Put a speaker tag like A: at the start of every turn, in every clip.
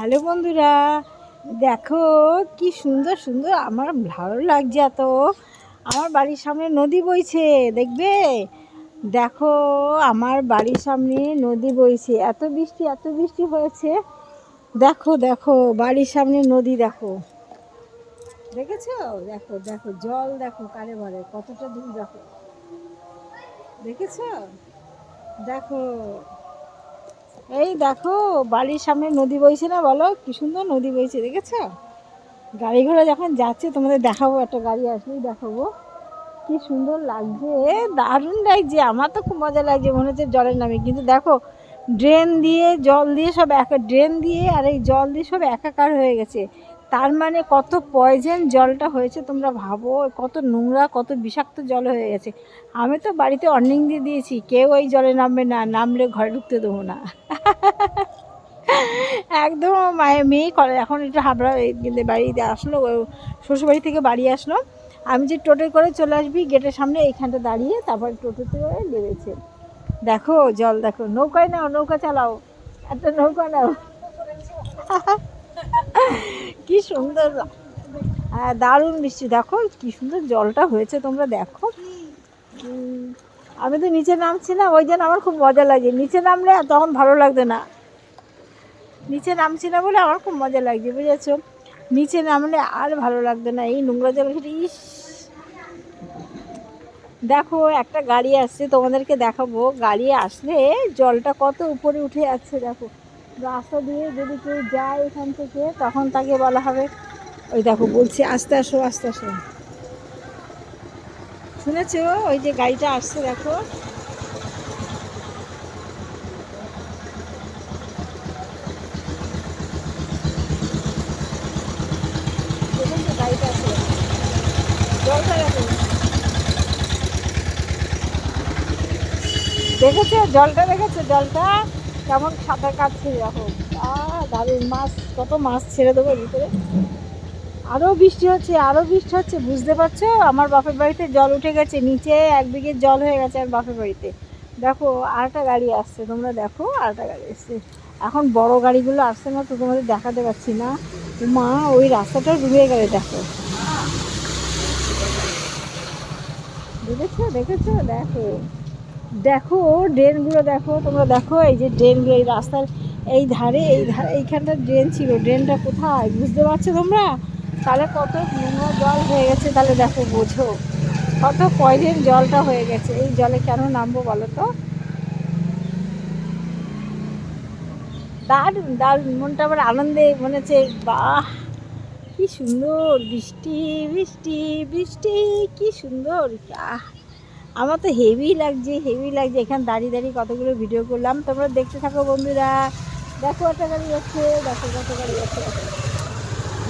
A: Hello বন্ধুরা, দেখো কি সুন্দর সুন্দর, আমার ভালো লাগছে এত। আমার বাড়ির সামনে নদী বইছে, দেখবে? দেখো, আমার বাড়ির সামনে নদী বইছে, এত বৃষ্টি হয়েছে। দেখো দেখো, বাড়ির সামনে নদী, দেখো, দেখেছো? দেখো দেখো, জল দেখো কারে ভরে, কতটা দূর দেখো, দেখেছো? দেখো, এই দেখো, বাড়ির সামনে নদী বইছে না, বলো কি সুন্দর নদী বইছে, দেখেছো? গাড়ি ঘোড়া যখন যাচ্ছে তোমাদের দেখাবো, একটা গাড়ি আসলেই দেখাবো। কি সুন্দর লাগছে, দারুণ লাগছে, আমার তো খুব মজা লাগছে, মনে হচ্ছে জলের নামে। কিন্তু দেখো, ড্রেন দিয়ে জল দিয়ে সব ড্রেন দিয়ে আর এই জল দিয়ে সব একাকার হয়ে গেছে। তার মানে কত পয়জন জলটা হয়েছে তোমরা ভাবো, কত নোংরা, কত বিষাক্ত জল হয়ে গেছে। আমি তো বাড়িতে ওয়ার্নিং দিয়ে দিয়েছি, কেউ এই জলে নামবে না, নামলে ঘরে ঢুকতে দেবো না। একদম মায়ের মেয়েই করে। এখন একটু হাবড়া কিন্তু বাড়িতে আসলো, শ্বশুরবাড়ি থেকে বাড়ি আসলো। আমি যে টোটো করে চলে আসবি গেটের সামনে, এইখানটা দাঁড়িয়ে তারপর টোটোতে করে নেমেছে। দেখো জল, দেখো, নৌকায় নাও, নৌকা চালাও, একটা নৌকা নাও। কি সুন্দর, হ্যাঁ দারুণ বৃষ্টি, দেখো কি সুন্দর জলটা হয়েছে, তোমরা দেখো। আমি তো নিচে নামছি না, ওই জন্য আমার খুব মজা লাগে। নিচে নামলে তখন ভালো লাগতো না, নিচে নামছি না বলে আমার খুব মজা লাগছে, বুঝেছো? নিচে নামলে আর ভালো লাগতো না, এই নোংরা জল খেতে। ইস, দেখো একটা গাড়ি আসছে, তোমাদেরকে দেখাবো। গাড়ি আসলে জলটা কত উপরে উঠে যাচ্ছে, দেখো। রাস্তা দিয়ে যদি কেউ যায় এখান থেকে, তখন তাকে বলা হবে, ওই দেখো বলছি আস্তে আসো, আস্তে আসো। শুনেছো? ওই যে গাড়িটা আসছে, দেখো। দেখুন তো গাড়িটা আসছে, জলটা দেখো, দেখেছো জলটা, দেখেছো জলটা কেমন সাঁতার কাটছে, দেখো। দারুণ মাছ, কত মাছ ছেড়ে দেবো ভিতরে। আরও বৃষ্টি হচ্ছে, আরও বৃষ্টি হচ্ছে, বুঝতে পারছো? আমার বাপের বাড়িতে জল উঠে গেছে, নিচে এক বিঘে জল হয়ে গেছে আমার বাপের বাড়িতে। দেখো আরেকটা গাড়ি আসছে, তোমরা দেখো আরেকটা গাড়ি আসছে। এখন বড় গাড়িগুলো আসছে না তো, তোমাদের দেখাতে পারছি না। মা, ওই রাস্তাটা ডুবে গেলে, দেখো, দেখেছো দেখেছো, দেখো দেখো ড্রেনগুলো দেখো, তোমরা দেখো, এই যে ড্রেনগুলো, এই রাস্তার এই ধারে, এইখানটা ড্রেন ছিল, ড্রেনটা কোথায় বুঝতে পারছো তোমরা? তাহলে কত নোংরা জল হয়ে গেছে, তাহলে দেখো, বোঝো কত পয়জন জলটা হয়ে গেছে। এই জলে কেন নামবো বলো তো? দারুণ দারুণ, মনটা আবার আনন্দে, মনে হচ্ছে বাহ, কি সুন্দর বৃষ্টি, বৃষ্টি বৃষ্টি, কি সুন্দর। আহ, আমার তো হেভি লাগছে, হেভি লাগছে। এখানে দাঁড়িয়ে দাঁড়িয়ে কতগুলো ভিডিও করলাম, তোমরা দেখতে থাকো বন্ধুরা। দেখো একটা গাড়ি যাচ্ছে, দেখো কত গাড়ি যাচ্ছে,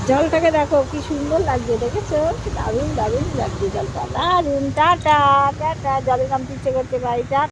A: জলটাকে দেখো কি সুন্দর লাগছে, দেখেছো? দারুণ দারুণ লাগছে জলটা, দারুণ। টাটা টাটা, জলে নামতে ইচ্ছে করছে, বাড়ি টাটা।